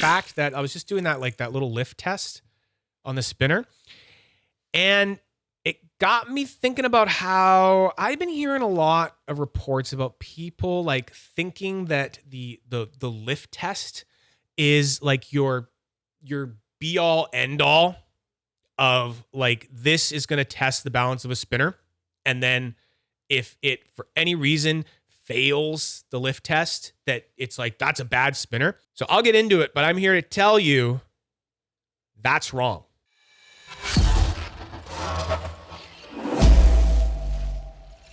fact that I was just doing that, like that little lift test on the spinner. And it got me thinking about how I've been hearing a lot of reports about people like thinking that the lift test is like your be all end all of like, this is going to test the balance of a spinner. And then if it for any reason fails the lift test, that it's like, that's a bad spinner. So I'll get into it, but I'm here to tell you that's wrong.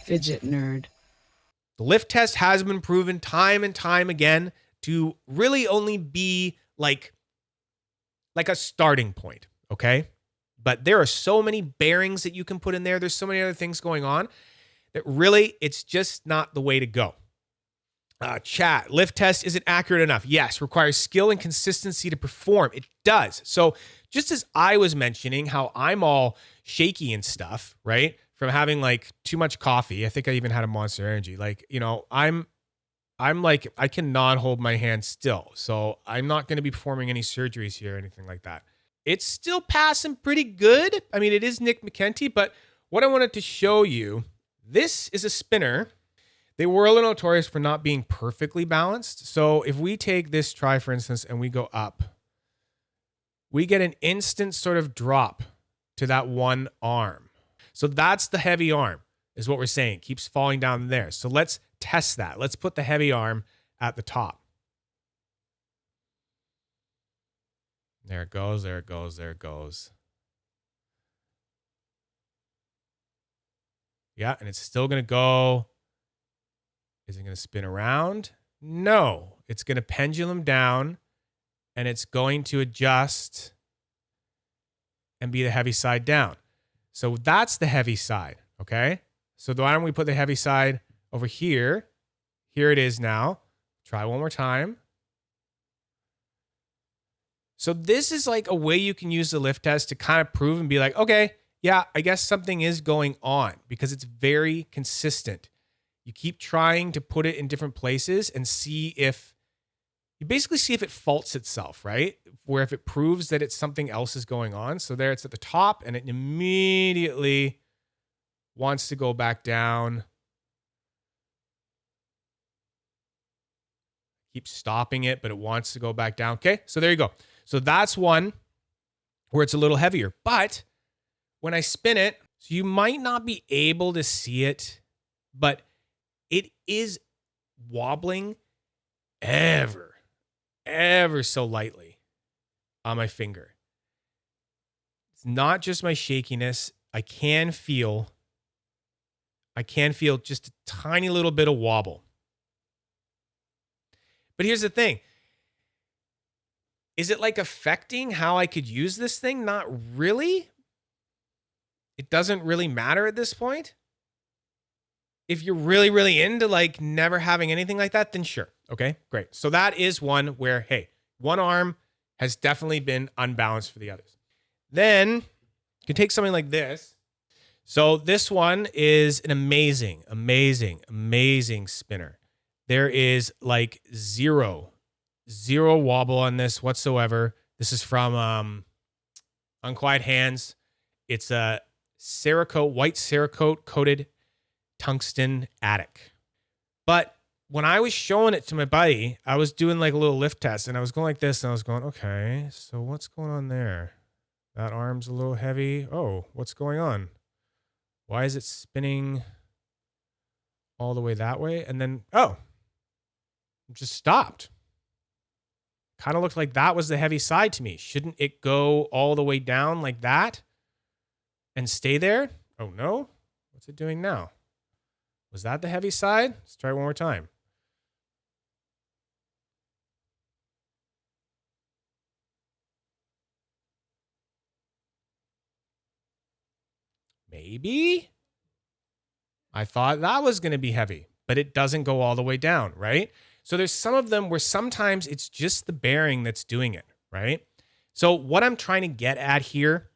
Fidget nerd. The lift test has been proven time and time again to really only be like a starting point, okay? But there are so many bearings that you can put in there. There's so many other things going on that really it's just not the way to go. Chat, lift test isn't accurate enough. Yes, requires skill and consistency to perform. It does. So just as I was mentioning how I'm all shaky and stuff, right? From having like too much coffee. I think I even had a Monster Energy. Like, you know, I'm like, I cannot hold my hand still. So I'm not going to be performing any surgeries here or anything like that. It's still passing pretty good. I mean, it is Nick McKenty, but what I wanted to show you, this is a spinner. They were a little notorious for not being perfectly balanced. So if we take this try, for instance, and we go up, we get an instant sort of drop to that one arm. So that's the heavy arm, is what we're saying. It keeps falling down there. So let's test that. Let's put the heavy arm at the top. There it goes, there it goes, there it goes. Yeah, and it's still going to go. Is it going to spin around? No. It's going to pendulum down, and it's going to adjust and be the heavy side down. So that's the heavy side, okay? So why don't we put the heavy side over here? Here it is now. Try one more time. So this is like a way you can use the lift test to kind of prove and be like, okay, yeah, I guess something is going on because it's very consistent. You keep trying to put it in different places and see if, you basically see if it faults itself, right? Where if it proves that it's something else is going on. So there it's at the top and it immediately wants to go back down. Keep stopping it, but it wants to go back down. Okay, so there you go. So that's one where it's a little heavier. But when I spin it, so you might not be able to see it, but it is wobbling ever so lightly on my finger. It's not just my shakiness. I can feel just a tiny little bit of wobble. But here's the thing. Is it like affecting how I could use this thing? Not really. It doesn't really matter at this point. If you're really, really into like never having anything like that, then sure. Okay, great. So that is one where, hey, one arm has definitely been unbalanced for the others. Then you can take something like this. So this one is an amazing spinner. There is like zero wobble on this whatsoever. This is from Unquiet Hands. It's a Cerakote, white Cerakote coated tungsten attic. But when I was showing it to my buddy, I was doing like a little lift test and I was going like this and I was going, okay, so what's going on there? That arm's a little heavy. Oh, what's going on? Why is it spinning all the way that way? And then, oh, it just stopped. Kind of looked like that was the heavy side to me. Shouldn't it go all the way down like that and stay there? Oh no, what's it doing now? Was that the heavy side? Let's try it one more time. Maybe. I thought that was going to be heavy, but it doesn't go all the way down, right? So there's some of them where sometimes it's just the bearing that's doing it, right? So what I'm trying to get at here,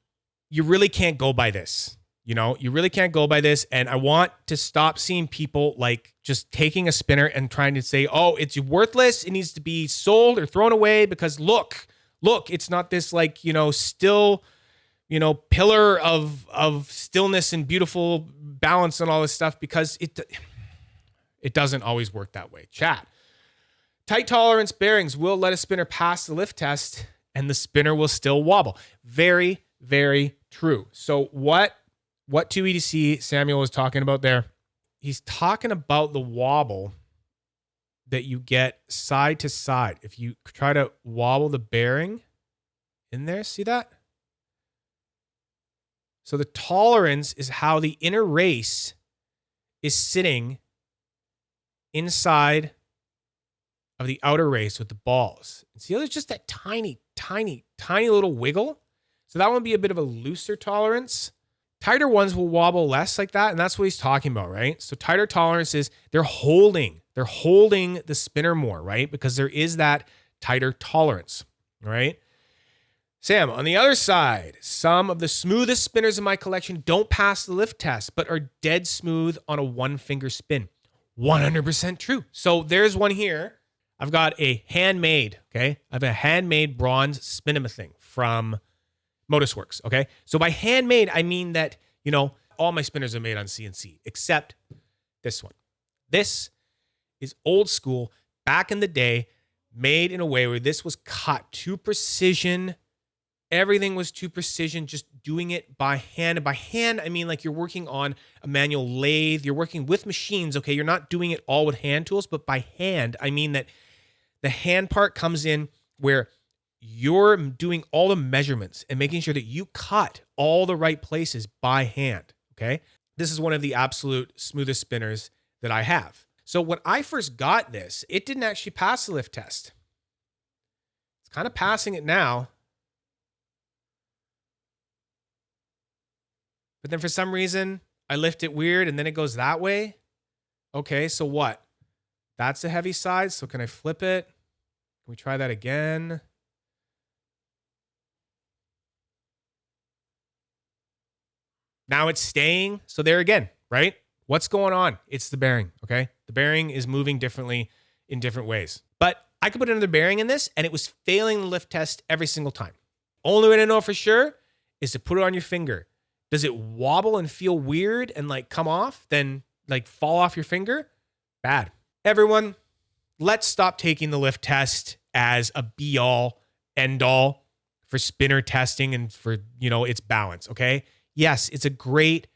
you really can't go by this. You really can't go by this. And I want to stop seeing people like just taking a spinner and trying to say, oh, it's worthless. It needs to be sold or thrown away because look, it's not this like, still, pillar of stillness and beautiful balance and all this stuff, because it doesn't always work that way. Chat. Tight tolerance bearings will let a spinner pass the lift test and the spinner will still wobble. Very, very true. So what 2EDC Samuel was talking about there, he's talking about the wobble that you get side to side. If you try to wobble the bearing in there, see that? So the tolerance is how the inner race is sitting inside of the outer race with the balls. And see how there's just that tiny, tiny, tiny little wiggle? So that would be a bit of a looser tolerance. Tighter ones will wobble less like that, and that's what he's talking about, right? So tighter tolerance is they're holding the spinner more, right? Because there is that tighter tolerance, right? Sam, on the other side, some of the smoothest spinners in my collection don't pass the lift test, but are dead smooth on a one-finger spin. 100% true. So there's one here. I've got a handmade, okay? I have a handmade bronze spinema thing from Modusworks, okay? So by handmade, I mean that, all my spinners are made on CNC, except this one. This is old school, back in the day, made in a way where this was cut to precision. Everything was to precision, just doing it by hand. And by hand, I mean like you're working on a manual lathe. You're working with machines, okay? You're not doing it all with hand tools, but by hand, I mean that the hand part comes in where you're doing all the measurements and making sure that you cut all the right places by hand, okay? This is one of the absolute smoothest spinners that I have. So when I first got this, it didn't actually pass the lift test. It's kind of passing it now. But then for some reason, I lift it weird and then it goes that way. Okay, so what? That's the heavy side, so can I flip it? Can we try that again? Now it's staying. So there again, right? What's going on? It's the bearing, okay? The bearing is moving differently in different ways. But I could put another bearing in this and it was failing the lift test every single time. Only way to know for sure is to put it on your finger. Does it wobble and feel weird and like come off, then like fall off your finger? Bad. Everyone, let's stop taking the lift test as a be all, end all for spinner testing and for, its balance, okay? Yes, it's a great,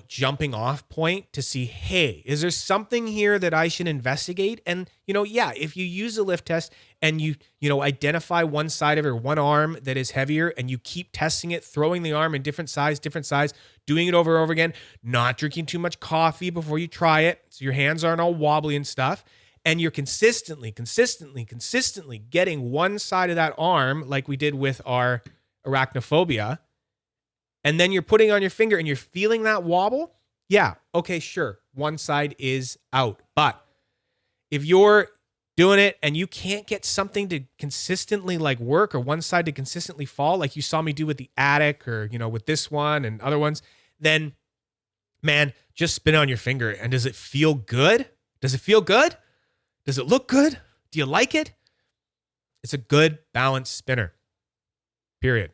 jumping off point to see, hey, is there something here that I should investigate? And, if you use a lift test and you identify one side of it or one arm that is heavier and you keep testing it, throwing the arm in different size, doing it over and over again, not drinking too much coffee before you try it so your hands aren't all wobbly and stuff, and you're consistently getting one side of that arm like we did with our arachnophobia, and then you're putting it on your finger and you're feeling that wobble, yeah, okay, sure, one side is out. But if you're doing it and you can't get something to consistently like work or one side to consistently fall, like you saw me do with the attic or, with this one and other ones, then, man, just spin it on your finger. And does it feel good? Does it feel good? Does it look good? Do you like it? It's a good balanced spinner. Period.